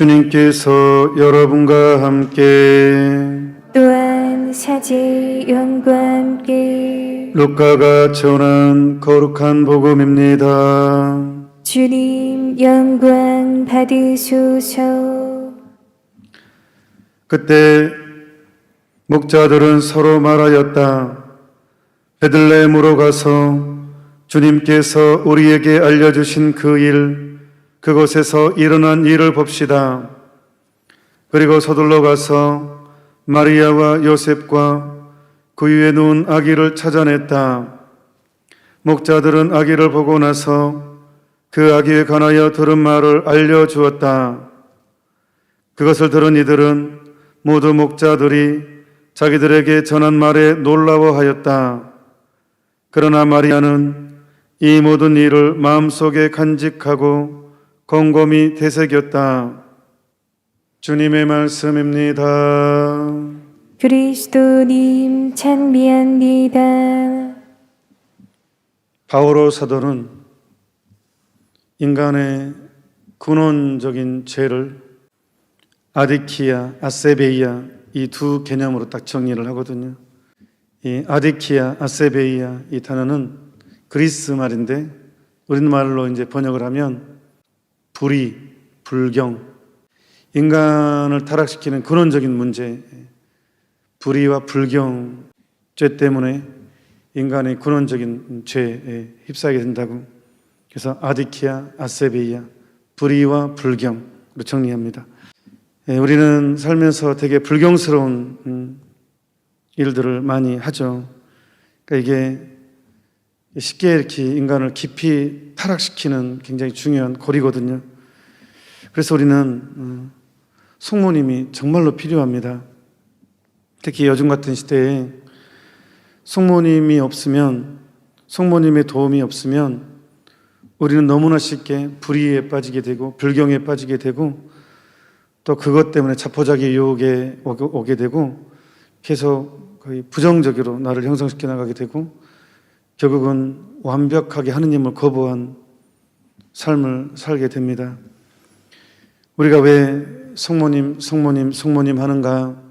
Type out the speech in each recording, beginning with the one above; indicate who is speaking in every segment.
Speaker 1: 주님께서 여러분과 함께
Speaker 2: 또한 사제 영과 함께
Speaker 1: 루카가 전한 거룩한 복음입니다.
Speaker 2: 주님 영광 받으소서.
Speaker 1: 그때 목자들은 서로 말하였다. 베들레헴으로 가서 주님께서 우리에게 알려주신 그 일, 그곳에서 일어난 일을 봅시다. 그리고 서둘러 가서 마리아와 요셉과 그 위에 누운 아기를 찾아냈다. 목자들은 아기를 보고 나서 그 아기에 관하여 들은 말을 알려주었다. 그것을 들은 이들은 모두 목자들이 자기들에게 전한 말에 놀라워하였다. 그러나 마리아는 이 모든 일을 마음속에 간직하고 곰곰이 되새겼다. 주님의 말씀입니다.
Speaker 2: 그리스도님 찬미합니다.
Speaker 1: 바오로 사도는 인간의 근원적인 죄를 아디키아, 아세베이아 이 두 개념으로 딱 정리를 하거든요. 이 아디키아, 아세베이아 이 단어는 그리스 말인데 우리말로 이제 번역을 하면 불의, 불경, 인간을 타락시키는 근원적인 문제, 불의와 불경, 죄 때문에 인간의 근원적인 죄에 휩싸이게 된다고. 그래서 아디키아, 아세베이아, 불의와 불경으로 정리합니다. 우리는 살면서 되게 불경스러운 일들을 많이 하죠. 그러니까 이게 쉽게 이렇게 인간을 깊이 타락시키는 굉장히 중요한 고리거든요. 그래서 우리는 성모님이 정말로 필요합니다. 특히 요즘 같은 시대에 성모님이 없으면, 성모님의 도움이 없으면 우리는 너무나 쉽게 불의에 빠지게 되고 불경에 빠지게 되고 또 그것 때문에 자포자기 유혹에 오게 되고 계속 거의 부정적으로 나를 형성시켜 나가게 되고 결국은 완벽하게 하느님을 거부한 삶을 살게 됩니다. 우리가 왜 성모님 하는가?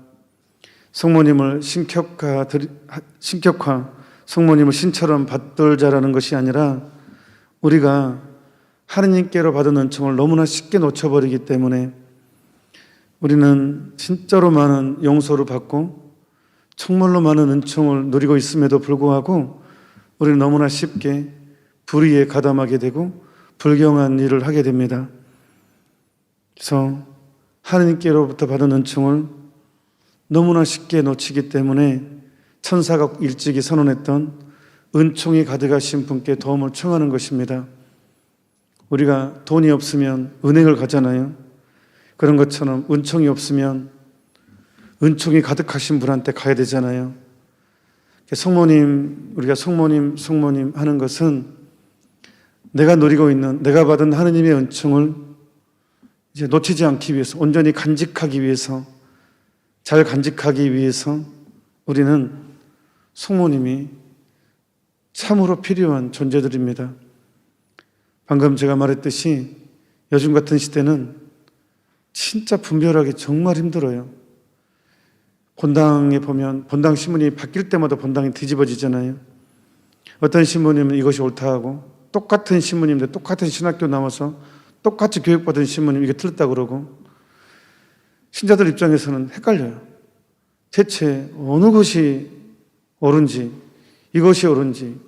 Speaker 1: 성모님을 신격화, 성모님을 신처럼 받들자라는 것이 아니라 우리가 하느님께로 받은 은총을 너무나 쉽게 놓쳐버리기 때문에 우리는 진짜로 많은 용서를 받고 정말로 많은 은총을 누리고 있음에도 불구하고 우리는 너무나 쉽게 불의에 가담하게 되고 불경한 일을 하게 됩니다. 그래서 하느님께로부터 받은 은총을 너무나 쉽게 놓치기 때문에 천사가 일찍이 선언했던 은총이 가득하신 분께 도움을 청하는 것입니다. 우리가 돈이 없으면 은행을 가잖아요. 그런 것처럼 은총이 없으면 은총이 가득하신 분한테 가야 되잖아요. 성모님, 우리가 성모님 하는 것은 내가 누리고 있는, 내가 받은 하느님의 은총을 이제 놓치지 않기 위해서, 온전히 간직하기 위해서, 잘 간직하기 위해서 우리는 성모님이 참으로 필요한 존재들입니다. 방금 제가 말했듯이 요즘 같은 시대는 진짜 분별하기 정말 힘들어요. 본당에 보면 본당 신문이 바뀔 때마다 본당이 뒤집어지잖아요. 어떤 신부님은 이것이 옳다 하고 똑같은 신부님인데 똑같은 신학교 나와서 똑같이 교육받은 신부님 이게 틀렸다 그러고 신자들 입장에서는 헷갈려요. 대체 어느 것이 옳은지 이것이 옳은지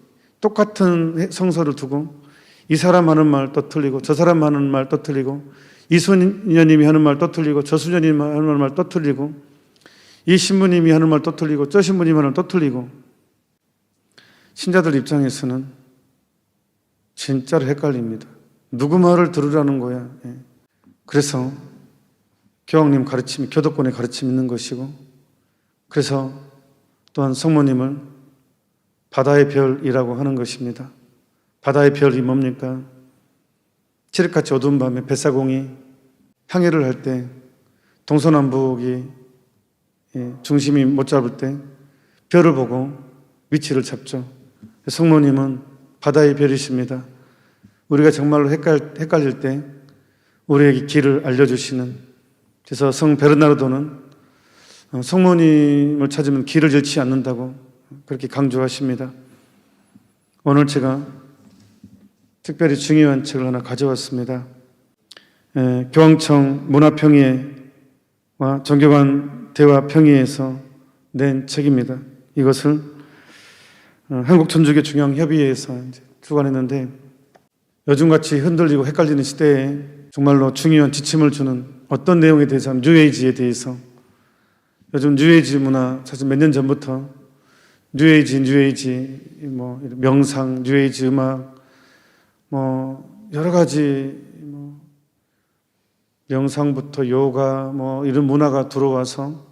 Speaker 1: 똑같은 성서를 두고 이 사람 하는 말 또 틀리고 저 사람 하는 말 또 틀리고 이 수녀님이 하는 말 또 틀리고 저 수녀님이 하는 말 또 틀리고 이 신부님이 하는 말 또 틀리고 저 신부님이 하는 말 또 틀리고 신자들 입장에서는 진짜로 헷갈립니다. 누구 말을 들으라는 거야. 그래서 교황님 가르침이 교도권의 가르침이 있는 것이고 그래서 또한 성모님을 바다의 별이라고 하는 것입니다. 바다의 별이 뭡니까? 칠흑같이 어두운 밤에 뱃사공이 항해를 할 때 동서남북이 중심이 못 잡을 때 별을 보고 위치를 잡죠. 성모님은 바다의 별이십니다. 우리가 정말로 헷갈릴 때 우리에게 길을 알려주시는 그래서 성 베르나르도는 성모님을 찾으면 길을 잃지 않는다고 그렇게 강조하십니다. 오늘 제가 특별히 중요한 책을 하나 가져왔습니다. 교황청 문화평의와 정교관 대화평의에서 낸 책입니다. 이것을 한국천주교 중앙협의회에서 주관했는데, 요즘같이 흔들리고 헷갈리는 시대에 정말로 중요한 지침을 주는 어떤 내용에 대해서 하면 뉴에이지에 대해서, 요즘 뉴에이지 문화 사실 몇 년 전부터 뉴에이지 명상, 뉴에이지 음악, 여러 가지 명상부터 요가 이런 문화가 들어와서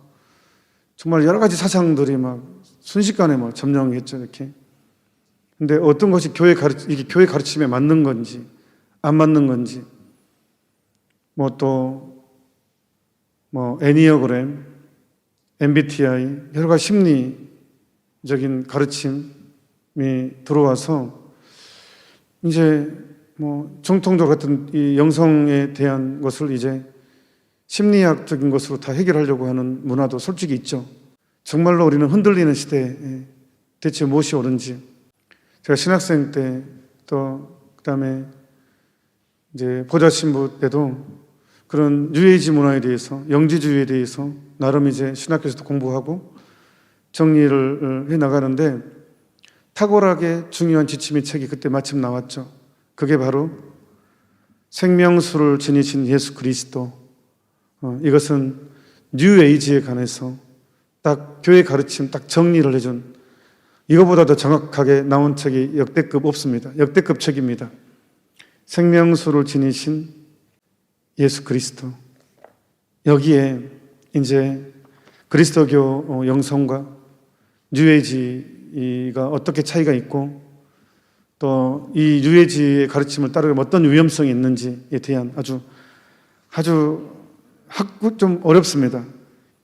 Speaker 1: 정말 여러 가지 사상들이 막 순식간에 점령했죠, 이렇게. 근데 어떤 것이 이게 교회 가르침에 맞는 건지, 안 맞는 건지, 애니어그램, MBTI, 여러 가지 심리적인 가르침이 들어와서 이제 정통적 같은 이 영성에 대한 것을 이제 심리학적인 것으로 다 해결하려고 하는 문화도 솔직히 있죠. 정말로 우리는 흔들리는 시대에 대체 무엇이 옳은지. 제가 신학생 때 또 그다음에 이제 보좌 신부 때도 그런 뉴에이지 문화에 대해서, 영지주의에 대해서 나름 이제 신학교에서도 공부하고 정리를 해 나가는데, 탁월하게 중요한 지침의 책이 그때 마침 나왔죠. 그게 바로 생명수를 지니신 예수 그리스도. 이것은 뉴에이지에 관해서 딱 교회 가르침 딱 정리를 해준, 이거보다 더 정확하게 나온 책이 역대급 없습니다. 역대급 책입니다. 생명수를 지니신 예수 그리스도. 여기에 이제 그리스도교 영성과 뉴에이지가 어떻게 차이가 있고, 또 이 뉴에이지의 가르침을 따르면 어떤 위험성이 있는지에 대한 아주 좀 어렵습니다.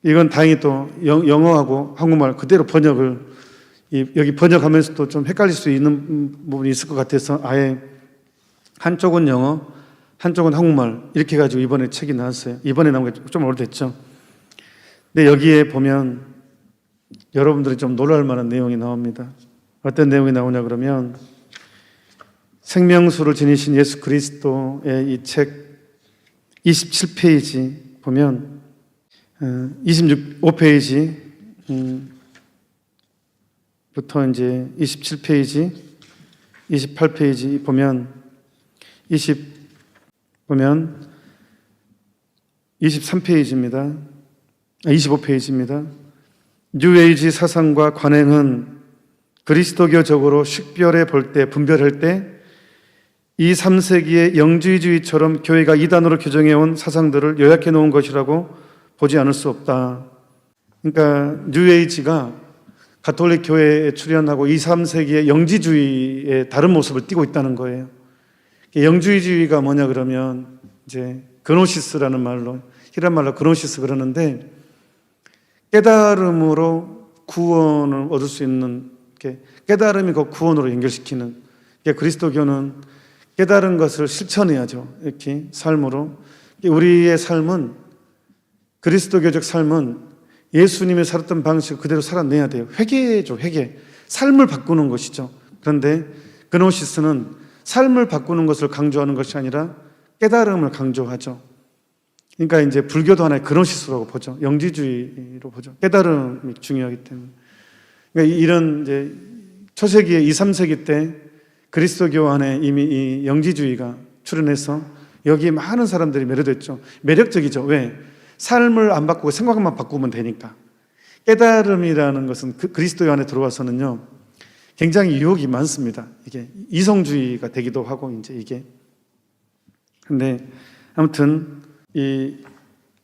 Speaker 1: 이건 다행히 또 영어하고 한국말 그대로 번역을, 여기 번역하면서도 좀 헷갈릴 수 있는 부분이 있을 것 같아서 아예 한쪽은 영어, 한쪽은 한국말 이렇게 해가지고 이번에 책이 나왔어요. 이번에 나온 게 좀 오래됐죠. 근데 여기에 보면 여러분들이 좀 놀랄 만한 내용이 나옵니다. 어떤 내용이 나오냐 그러면, 생명수를 지니신 예수 그리스도의 이 책 27페이지 보면 25페이지 부터 이제 27페이지, 28페이지 보면 23페이지입니다. 25페이지입니다. 뉴에이지 사상과 관행은 그리스도교적으로 분별할 때 이 3세기의 영지주의처럼 교회가 이단으로 규정해온 사상들을 요약해 놓은 것이라고 보지 않을 수 없다. 그러니까 뉴에이지가 가톨릭 교회에 출현하고 2, 3세기의 영지주의의 다른 모습을 띠고 있다는 거예요. 영지주의가 뭐냐 그러면 이제 그노시스라는 말로, 히란 말로 그노시스 그러는데, 깨달음으로 구원을 얻을 수 있는, 깨달음이 그 구원으로 연결시키는, 그리스도교는 깨달은 것을 실천해야죠. 이렇게 삶으로. 우리의 삶은, 그리스도교적 삶은 예수님이 살았던 방식을 그대로 살아내야 돼요. 회개죠, 회개. 삶을 바꾸는 것이죠. 그런데 그노시스는 삶을 바꾸는 것을 강조하는 것이 아니라 깨달음을 강조하죠. 그러니까 이제 불교도 하나의 그노시스라고 보죠. 영지주의로 보죠. 깨달음이 중요하기 때문에. 그러니까 이런 이제 초세기의 2, 3세기 때 그리스도교 안에 이미 이 영지주의가 출현해서 여기에 많은 사람들이 매료됐죠. 매력적이죠. 왜? 삶을 안 바꾸고 생각만 바꾸면 되니까. 깨달음이라는 것은 그리스도 안에 들어와서는요, 굉장히 유혹이 많습니다. 이게 이성주의가 되기도 하고, 이제 이게. 근데 아무튼 이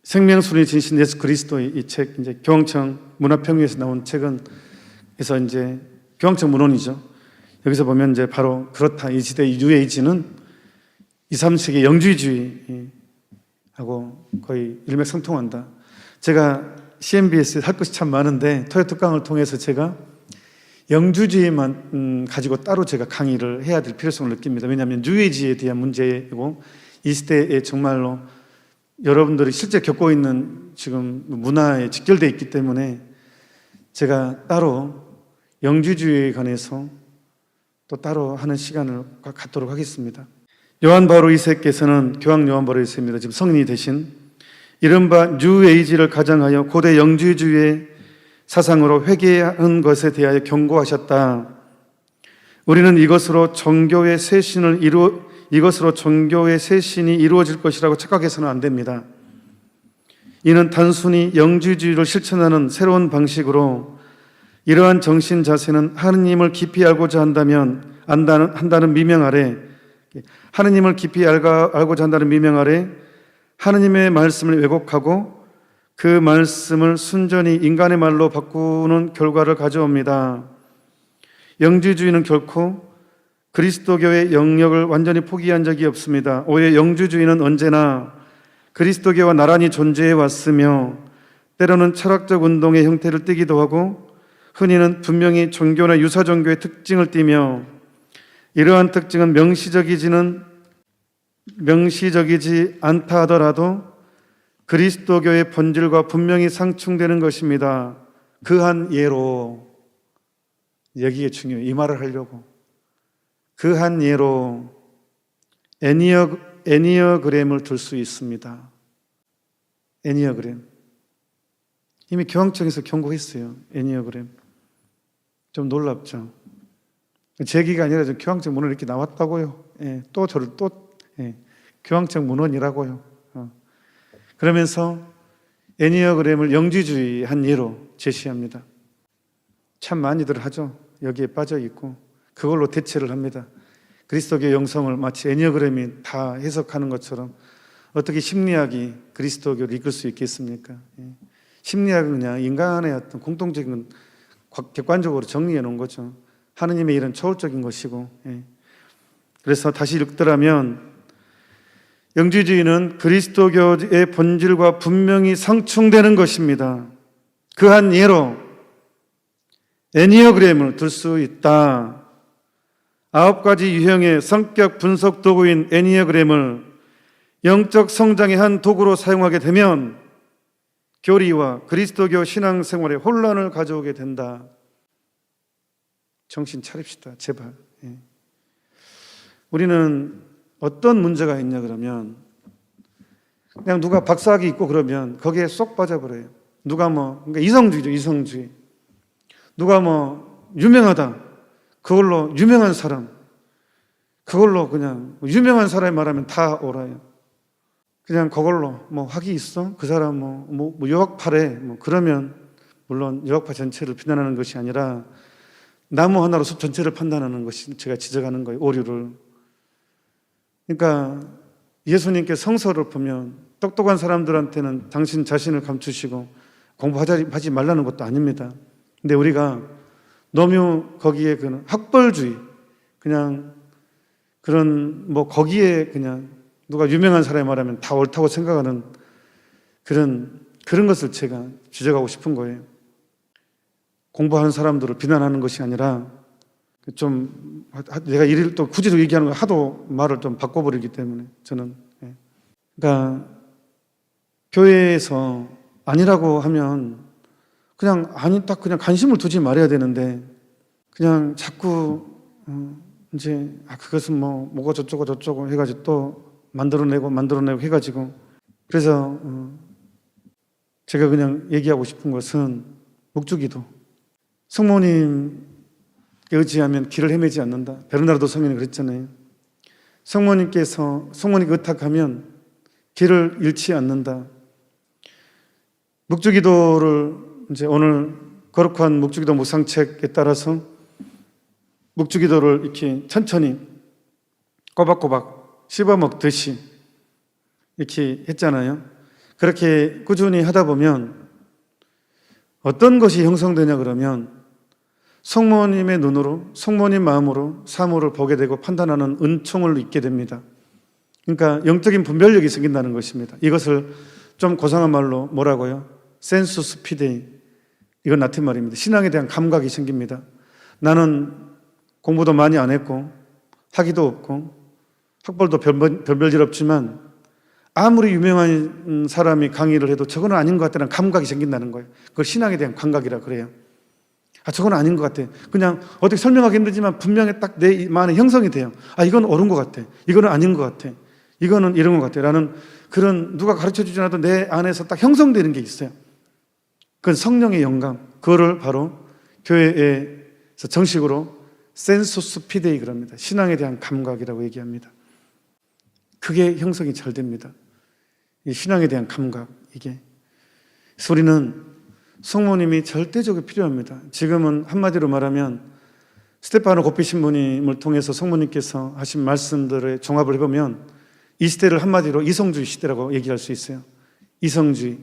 Speaker 1: 생명수를 지니신 예수 그리스도의 이 책, 이제 교황청 문화평의에서 나온 책은, 그래서 이제 교황청 문헌이죠. 여기서 보면 이제 바로 그렇다. 이 시대의 뉴에이지는 2, 3세기 영주의주의하고 거의 일맥상통한다. 제가 CMBS에 할 것이 참 많은데 토요특강을 통해서 제가 영주주의만 가지고 따로 제가 강의를 해야 될 필요성을 느낍니다. 왜냐하면 뉴에이지에 대한 문제이고 이 시대에 정말로 여러분들이 실제 겪고 있는 지금 문화에 직결되어 있기 때문에 제가 따로 영주주의에 관해서 또 따로 하는 시간을 갖도록 하겠습니다. 요한 바로 2세께서는 교황 요한 바로 2세입니다. 지금 성인이 되신 이른바 뉴에이지를 가장하여 고대 영주주의의 사상으로 회개한 것에 대하여 경고하셨다. 우리는 이것으로 종교의 쇄신이 이루어질 것이라고 착각해서는 안 됩니다. 이는 단순히 영주주의를 실천하는 새로운 방식으로 이러한 정신 자세는 하느님을 깊이 알고자 한다는 미명 아래 하느님을 깊이 알고자 한다는 미명 아래 하느님의 말씀을 왜곡하고 그 말씀을 순전히 인간의 말로 바꾸는 결과를 가져옵니다. 영주주의는 결코 그리스도교의 영역을 완전히 포기한 적이 없습니다. 오히려 영주주의는 언제나 그리스도교와 나란히 존재해 왔으며 때로는 철학적 운동의 형태를 띠기도 하고 흔히는 분명히 종교나 유사 종교의 특징을 띠며 이러한 특징은 명시적이지 않다 하더라도 그리스도교의 본질과 분명히 상충되는 것입니다. 그한 예로, 여기에 중요해요. 이 말을 하려고. 그한 예로 애니어그램을 들 수 있습니다. 애니어그램. 이미 교황청에서 경고했어요. 애니어그램. 좀 놀랍죠? 제 얘기가 아니라 교황청 문헌 이렇게 나왔다고요. 예, 교황청 문헌이라고요. 그러면서 애니어그램을 영주주의 한 예로 제시합니다. 참 많이들 하죠. 여기에 빠져 있고 그걸로 대체를 합니다. 그리스도교 영성을 마치 애니어그램이 다 해석하는 것처럼 어떻게 심리학이 그리스도교를 이끌 수 있겠습니까? 심리학은 그냥 인간의 어떤 공통적인 객관적으로 정리해 놓은 거죠. 하느님의 일은 초월적인 것이고. 그래서 다시 읽더라면 영주주의는 그리스도교의 본질과 분명히 상충되는 것입니다. 그한 예로 애니어그램을 들 수 있다. 9가지 유형의 성격 분석 도구인 애니어그램을 영적 성장의 한 도구로 사용하게 되면 교리와 그리스도교 신앙생활에 혼란을 가져오게 된다. 정신 차립시다. 제발. 우리는 어떤 문제가 있냐 그러면 그냥 누가 박사학위 있고 그러면 거기에 쏙 빠져버려요. 누가 그러니까 이성주의죠. 이성주의. 누가 유명하다. 그걸로 유명한 사람. 그걸로 그냥 유명한 사람이 말하면 다 옳아요. 그냥 그걸로 학위 있어? 그 사람 유학파래. 그러면 물론 유학파 전체를 비난하는 것이 아니라 나무 하나로 숲 전체를 판단하는 것이 제가 지적하는 거예요. 오류를. 그러니까 예수님께 성서를 보면 똑똑한 사람들한테는 당신 자신을 감추시고 공부하지 말라는 것도 아닙니다. 근데 우리가 너무 거기에 그런 학벌주의, 그냥 그런 거기에 그냥 누가 유명한 사람이 말하면 다 옳다고 생각하는 그런 것을 제가 지적하고 싶은 거예요. 공부하는 사람들을 비난하는 것이 아니라 좀 내가 이를 또 굳이 얘기하는 거 하도 말을 좀 바꿔버리기 때문에 저는 그러니까 교회에서 아니라고 하면 그냥 그냥 관심을 두지 말아야 되는데 그냥 자꾸 이제 그것은 뭐가 저쩌고 해가지고 또 만들어내고 해가지고 그래서 제가 그냥 얘기하고 싶은 것은 묵주기도 성모님 의지하면 길을 헤매지 않는다. 베르나르도 성인이 그랬잖아요. 성모님께 의탁하면 길을 잃지 않는다. 묵주기도를 이제 오늘 거룩한 묵주기도 묵상책에 따라서 묵주기도를 이렇게 천천히 꼬박꼬박 씹어먹듯이 이렇게 했잖아요. 그렇게 꾸준히 하다 보면 어떤 것이 형성되냐 그러면 성모님의 눈으로, 성모님 마음으로 사물을 보게 되고 판단하는 은총을 잊게 됩니다. 그러니까 영적인 분별력이 생긴다는 것입니다. 이것을 좀 고상한 말로 뭐라고요? 센수스 피데이. 이건 라틴 말입니다. 신앙에 대한 감각이 생깁니다. 나는 공부도 많이 안 했고 학위도 없고 학벌도 별별일 없지만 아무리 유명한 사람이 강의를 해도 저거는 아닌 것 같다는 감각이 생긴다는 거예요. 그걸 신앙에 대한 감각이라 그래요. 저건 아닌 것 같아. 그냥 어떻게 설명하기 힘들지만 분명히 딱 내 마음에 형성이 돼요. 이건 옳은 것 같아. 이거는 아닌 것 같아. 이거는 이런 것 같아. 라는 그런 누가 가르쳐 주지 않아도 내 안에서 딱 형성되는 게 있어요. 그건 성령의 영감. 그거를 바로 교회에서 정식으로 센수스 피데이 그럽니다. 신앙에 대한 감각이라고 얘기합니다. 그게 형성이 잘 됩니다. 이 신앙에 대한 감각, 이게. 그래서 우리는 성모님이 절대적으로 필요합니다. 지금은 한마디로 말하면 스테파노 고피 신부님을 통해서 성모님께서 하신 말씀들의 종합을 해보면 이 시대를 한마디로 이성주의 시대라고 얘기할 수 있어요. 이성주의.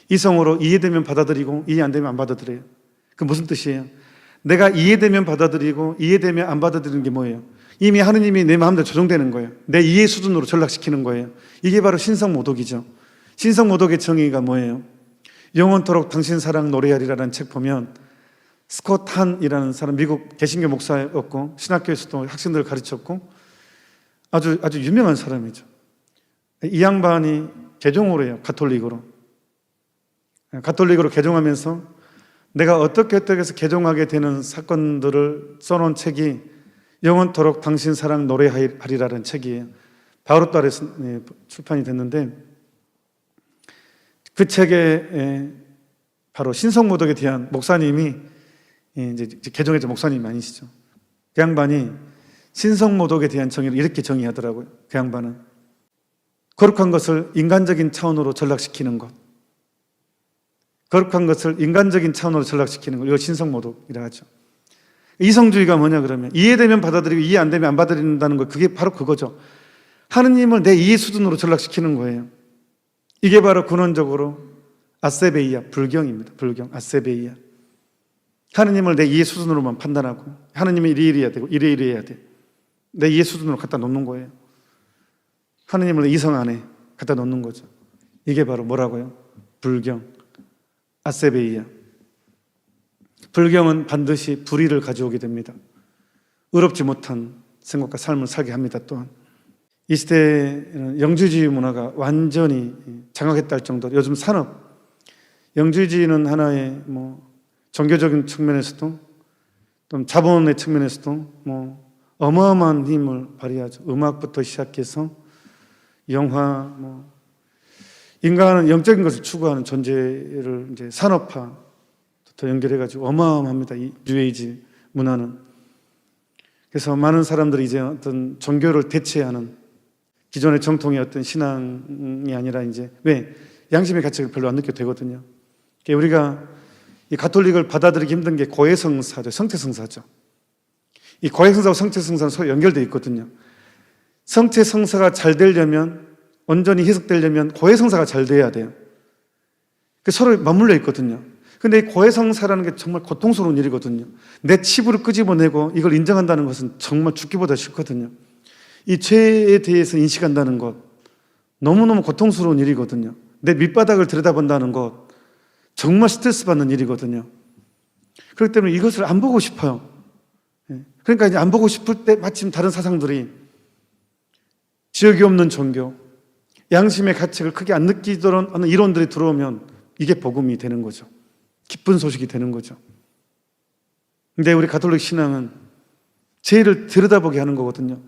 Speaker 1: 이성으로 이해되면 받아들이고 이해 안 되면 안 받아들여요. 그 무슨 뜻이에요? 내가 이해되면 받아들이고 이해되면 안 받아들이는 게 뭐예요? 이미 하느님이 내 마음대로 조정되는 거예요. 내 이해 수준으로 전락시키는 거예요. 이게 바로 신성모독이죠. 신성모독의 정의가 뭐예요? 영원토록 당신 사랑 노래하리라는 책 보면 스콧 한이라는 사람, 미국 개신교 목사였고 신학교에서도 학생들을 가르쳤고 아주 유명한 사람이죠. 이 양반이 개종을 해요. 가톨릭으로 개종하면서 내가 어떻게 해서 개종하게 되는 사건들을 써놓은 책이 영원토록 당신 사랑 노래하리라는 책이에요. 바오로달에서 출판이 됐는데 그 책에 바로 신성모독에 대한 목사님이 이제 개종했죠. 목사님이 아니시죠. 그 양반이 신성모독에 대한 정의를 이렇게 정의하더라고요. 그 양반은 거룩한 것을 인간적인 차원으로 전락시키는 것, 거룩한 것을 인간적인 차원으로 전락시키는 것, 이거 신성모독이라 하죠. 이성주의가 뭐냐 그러면 이해되면 받아들이고 이해 안 되면 안 받아들인다는 거, 그게 바로 그거죠. 하느님을 내 이해 수준으로 전락시키는 거예요. 이게 바로 근원적으로 아세베이아, 불경입니다. 불경, 아세베이아. 하느님을 내 이해 수준으로만 판단하고 하느님이 이래야 되고 이래야 돼. 내 이해 수준으로 갖다 놓는 거예요. 하느님을 이성 안에 갖다 놓는 거죠. 이게 바로 뭐라고요? 불경, 아세베이아. 불경은 반드시 불의를 가져오게 됩니다. 의롭지 못한 생각과 삶을 살게 합니다. 또한 이 시대에는 영주주의 문화가 완전히 장악했다 할 정도로 요즘 산업, 영주주의는 하나의 종교적인 측면에서도 또 자본의 측면에서도 어마어마한 힘을 발휘하죠. 음악부터 시작해서 영화, 인간은 영적인 것을 추구하는 존재를 이제 산업화부터 연결해가지고 어마어마합니다. 이 뉴에이지 문화는. 그래서 많은 사람들이 이제 어떤 종교를 대체하는 기존의 정통의 어떤 신앙이 아니라 이제 왜 양심의 가치를 별로 안 느껴도 되거든요. 우리가 이 가톨릭을 받아들이기 힘든 게 고해성사죠. 성체성사죠. 이 고해성사와 성체성사는 서로 연결되어 있거든요. 성체성사가 잘 되려면, 온전히 해석되려면 고해성사가 잘 돼야 돼요. 서로 맞물려 있거든요. 근데 이 고해성사라는 게 정말 고통스러운 일이거든요. 내 치부를 끄집어내고 이걸 인정한다는 것은 정말 죽기보다 싫거든요. 이 죄에 대해서 인식한다는 것, 너무너무 고통스러운 일이거든요. 내 밑바닥을 들여다본다는 것, 정말 스트레스 받는 일이거든요. 그렇기 때문에 이것을 안 보고 싶어요. 그러니까 이제 안 보고 싶을 때 마침 다른 사상들이 지역이 없는 종교, 양심의 가책을 크게 안 느끼도록 하는 이론들이 들어오면 이게 복음이 되는 거죠. 기쁜 소식이 되는 거죠. 근데 우리 가톨릭 신앙은 죄를 들여다보게 하는 거거든요.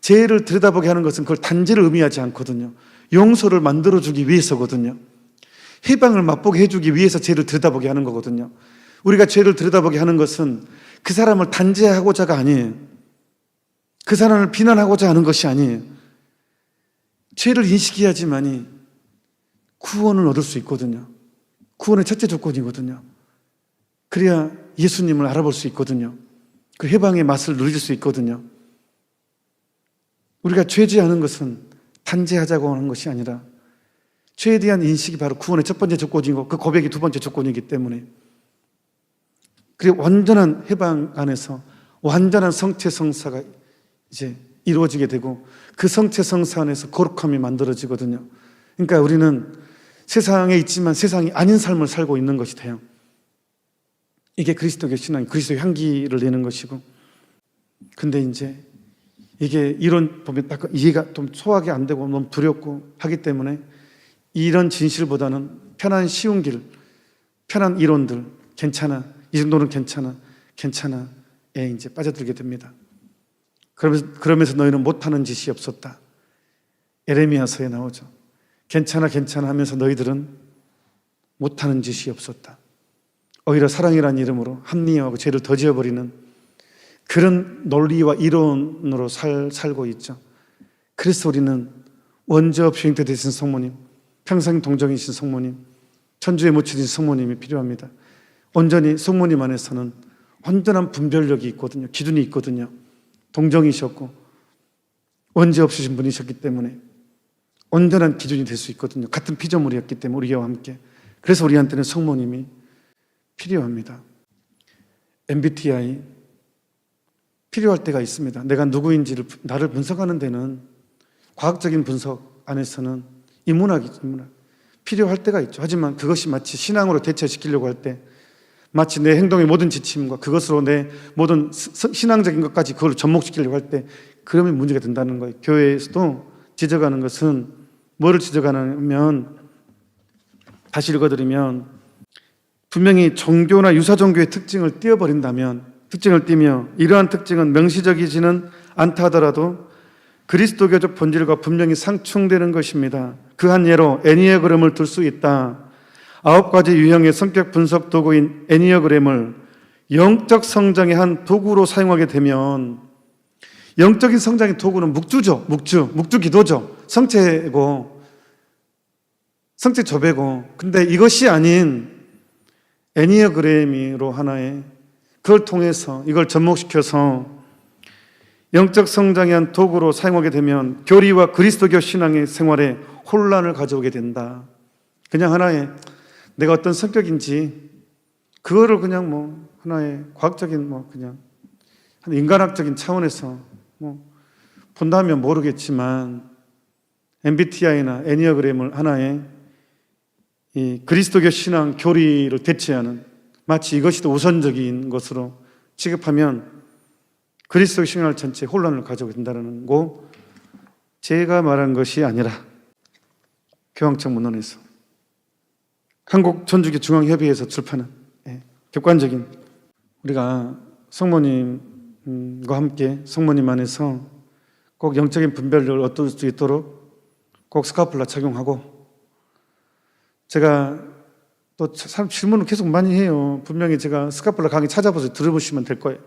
Speaker 1: 죄를 들여다보게 하는 것은 그걸 단죄를 의미하지 않거든요. 용서를 만들어주기 위해서거든요. 해방을 맛보게 해주기 위해서 죄를 들여다보게 하는 거거든요. 우리가 죄를 들여다보게 하는 것은 그 사람을 단죄하고자가 아니에요. 그 사람을 비난하고자 하는 것이 아니에요. 죄를 인식해야지만이 구원을 얻을 수 있거든요. 구원의 첫째 조건이거든요. 그래야 예수님을 알아볼 수 있거든요. 그 해방의 맛을 누릴 수 있거든요. 우리가 죄지하는 것은 단죄하자고 하는 것이 아니라 죄에 대한 인식이 바로 구원의 첫 번째 조건이고 그 고백이 두 번째 조건이기 때문에, 그리고 완전한 해방 안에서 완전한 성체성사가 이제 이루어지게 되고 그 성체성사 안에서 거룩함이 만들어지거든요. 그러니까 우리는 세상에 있지만 세상이 아닌 삶을 살고 있는 것이 돼요. 이게 그리스도의 신앙, 그리스도의 향기를 내는 것이고, 근데 이제 이게 이론 보면 딱 이해가 좀 소화가 안 되고 너무 두렵고 하기 때문에 이런 진실보다는 편한 쉬운 길, 편한 이론들, 괜찮아, 이 정도는 괜찮아에 이제 빠져들게 됩니다. 그러면서 너희는 못하는 짓이 없었다. 에레미야서에 나오죠. 괜찮아 하면서 너희들은 못하는 짓이 없었다. 오히려 사랑이라는 이름으로 합리화하고 죄를 더 지어버리는 그런 논리와 이론으로 살고 있죠. 그래서 우리는 원죄 없이 잉태되신 성모님, 평생 동정이신 성모님, 천주에 묻혀진 성모님이 필요합니다. 온전히 성모님 안에서는 온전한 분별력이 있거든요. 기준이 있거든요. 동정이셨고 원죄 없으신 분이셨기 때문에 온전한 기준이 될 수 있거든요. 같은 피조물이었기 때문에 우리와 함께. 그래서 우리한테는 성모님이 필요합니다. MBTI 필요할 때가 있습니다. 내가 누구인지를 나를 분석하는 데는 과학적인 분석 안에서는 인문학이죠. 필요할 때가 있죠. 하지만 그것이 마치 신앙으로 대체시키려고 할 때 마치 내 행동의 모든 지침과 그것으로 내 모든 신앙적인 것까지 그걸 접목시키려고 할 때 그러면 문제가 된다는 거예요. 교회에서도 지적하는 것은 뭐를 지적하냐면 다시 읽어드리면 분명히 종교나 유사 종교의 특징을 특징을 띠며 이러한 특징은 명시적이지는 않다 하더라도 그리스도교적 본질과 분명히 상충되는 것입니다. 그 한 예로 애니어그램을 들 수 있다. 9가지 유형의 성격 분석 도구인 애니어그램을 영적 성장의 한 도구로 사용하게 되면 영적인 성장의 도구는 묵주 기도죠. 성체고 성체 조배고 근데 이것이 아닌 애니어그램으로 하나의 그걸 통해서 이걸 접목시켜서 영적 성장의 한 도구로 사용하게 되면 교리와 그리스도교 신앙의 생활에 혼란을 가져오게 된다. 그냥 하나의 내가 어떤 성격인지 그거를 그냥 뭐 하나의 과학적인 뭐 그냥 인간학적인 차원에서 뭐 본다면 모르겠지만 MBTI나 애니어그램을 하나의 이 그리스도교 신앙 교리를 대체하는 마치 이것이 더 우선적인 것으로 취급하면 그리스도 신앙 전체에 혼란을 가져오게 된다는 거 제가 말한 것이 아니라 교황청 문헌에서 한국 천주교 중앙협의회에서 출판한 객관적인 우리가 성모님과 함께 성모님 안에서 꼭 영적인 분별력을 얻을 수 있도록 꼭 스카플라 착용하고 제가 또 사람 질문을 계속 많이 해요. 분명히 제가 스카플라 강의 찾아봐서 들어보시면 될 거예요.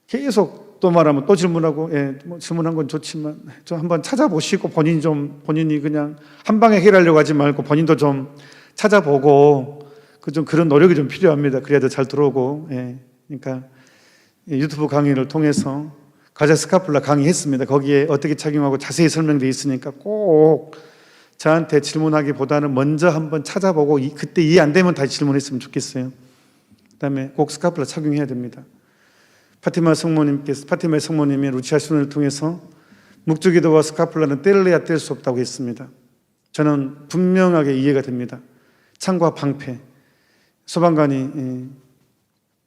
Speaker 1: 계속 또 말하면 또 질문하고, 뭐 질문한 건 좋지만, 좀 한번 찾아보시고 본인이 그냥 한 방에 해결하려고 하지 말고 본인도 좀 찾아보고, 좀 그런 노력이 좀 필요합니다. 그래야 더 잘 들어오고, 그러니까 유튜브 강의를 통해서 가자 스카플라 강의했습니다. 거기에 어떻게 착용하고 자세히 설명되어 있으니까 꼭 저한테 질문하기보다는 먼저 한번 찾아보고 그때 이해 안 되면 다시 질문했으면 좋겠어요. 그다음에 꼭 스카플라 착용해야 됩니다. 파티마의 성모님이 루치아 신을 통해서 묵주기도와 스카플라는 뗄래야 뗄 수 없다고 했습니다. 저는 분명하게 이해가 됩니다. 창과 방패, 소방관이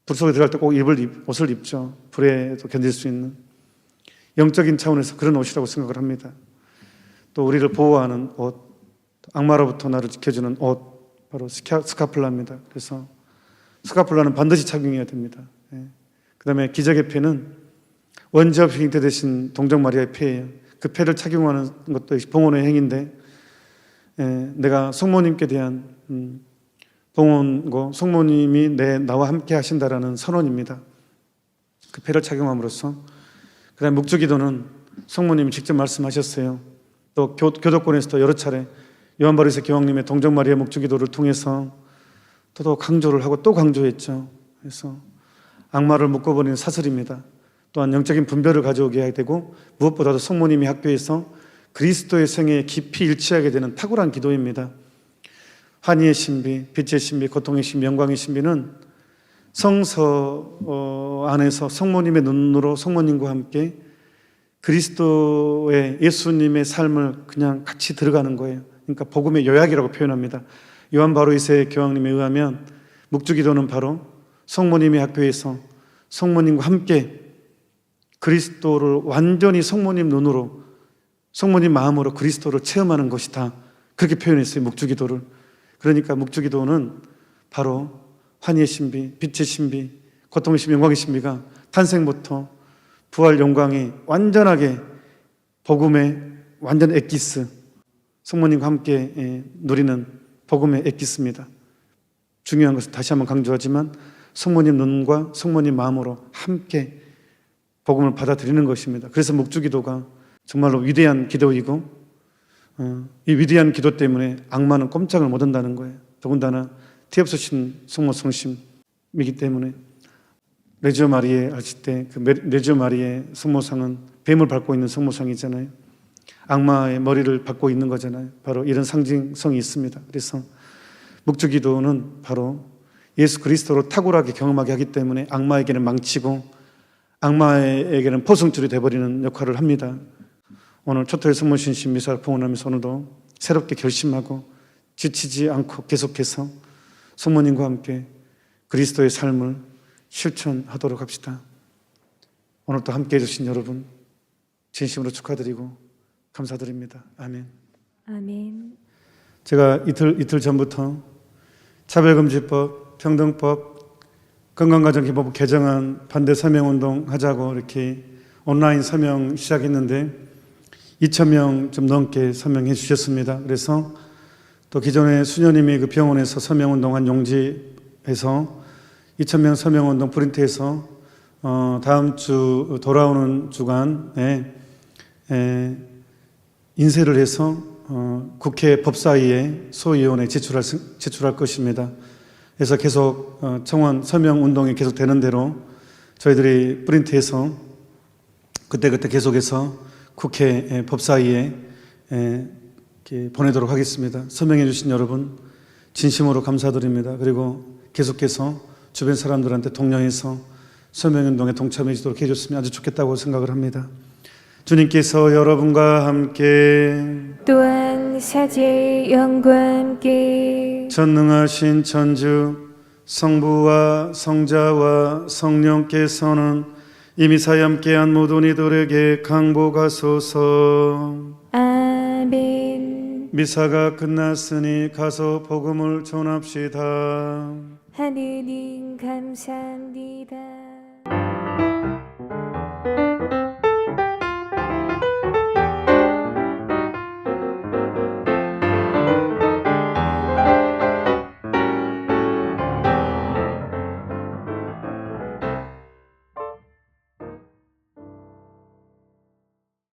Speaker 1: 불 속에 들어갈 때 꼭 옷을 입죠. 불에도 견딜 수 있는 영적인 차원에서 그런 옷이라고 생각을 합니다. 또 우리를 보호하는 옷, 악마로부터 나를 지켜주는 옷, 바로 스카플라입니다. 그래서 스카플라는 반드시 착용해야 됩니다. 그 다음에 기적의 패는 원죄 없이 잉태되신 동정 마리아의 패예요. 그 패를 착용하는 것도 봉헌의 행위인데 내가 성모님께 대한 봉헌고 성모님이 나와 함께 하신다라는 선언입니다. 그 패를 착용함으로써 그 다음에 묵주기도는 성모님이 직접 말씀하셨어요. 또 교도권에서도 여러 차례 요한 바리새 교황님의 동정 마리아 묵주기도를 통해서 또 강조를 하고 또 강조했죠. 그래서 악마를 묶어버리는 사슬입니다. 또한 영적인 분별을 가져오게 되고 무엇보다도 성모님이 학교에서 그리스도의 생애에 깊이 일치하게 되는 탁월한 기도입니다. 환희의 신비, 빛의 신비, 고통의 신비, 영광의 신비는 성서 안에서 성모님의 눈으로 성모님과 함께 그리스도의 예수님의 삶을 그냥 같이 들어가는 거예요. 그러니까 복음의 요약이라고 표현합니다. 요한 바로이세 교황님에 의하면 묵주기도는 바로 성모님의 학교에서 성모님과 함께 그리스도를 완전히 성모님 눈으로, 성모님 마음으로 그리스도를 체험하는 것이다. 그렇게 표현했어요, 묵주기도를. 그러니까 묵주기도는 바로 환희의 신비, 빛의 신비, 고통의 신비, 영광의 신비가 탄생부터 부활 영광이 완전하게 복음의 완전 엑기스, 성모님과 함께 누리는 복음의 엑기스입니다. 중요한 것은 다시 한번 강조하지만 성모님 눈과 성모님 마음으로 함께 복음을 받아들이는 것입니다. 그래서 묵주기도가 정말로 위대한 기도이고 이 위대한 기도 때문에 악마는 꼼짝을 못한다는 거예요. 더군다나 티없으신 성모 성심이기 때문에 레지오 마리에 하실 때 그 레지오 마리의 성모상은 뱀을 밟고 있는 성모상이잖아요. 악마의 머리를 받고 있는 거잖아요. 바로 이런 상징성이 있습니다. 그래서 묵주기도는 바로 예수 그리스도로 탁월하게 경험하게 하기 때문에 악마에게는 망치고 악마에게는 포승줄이 되어버리는 역할을 합니다. 오늘 초토의 성모신심 미사를 봉헌하면서 오늘도 새롭게 결심하고 지치지 않고 계속해서 성모님과 함께 그리스도의 삶을 실천하도록 합시다. 오늘도 함께 해주신 여러분 진심으로 축하드리고 감사드립니다. 아멘.
Speaker 2: 아멘.
Speaker 1: 제가 이틀 전부터 차별금지법, 평등법, 건강가정기법 개정안 반대 서명운동 하자고 이렇게 온라인 서명 시작했는데 2,000명 좀 넘게 서명해 주셨습니다. 그래서 또 기존에 수녀님이 그 병원에서 서명운동한 용지에서 2,000명 서명운동 프린트해서 다음 주 돌아오는 주간에 인쇄를 해서 국회 법사위에 소위원회에 제출할 것입니다. 그래서 계속 청원 서명운동이 계속 되는 대로 저희들이 프린트해서 그때그때 계속해서 국회 법사위에 보내도록 하겠습니다. 서명해 주신 여러분 진심으로 감사드립니다. 그리고 계속해서 주변 사람들한테 독려해서 서명운동에 동참해 주도록 해줬으면 아주 좋겠다고 생각을 합니다. 주님께서 여러분과 함께
Speaker 2: 또한 사제의 영과 함께
Speaker 1: 전능하신 천주 성부와 성자와 성령께서는 이미 사이 함께한 모든 이들에게 강복하소서.
Speaker 2: 아멘.
Speaker 1: 미사가 끝났으니 가서 복음을 전합시다.
Speaker 2: 하느님 감사합니다.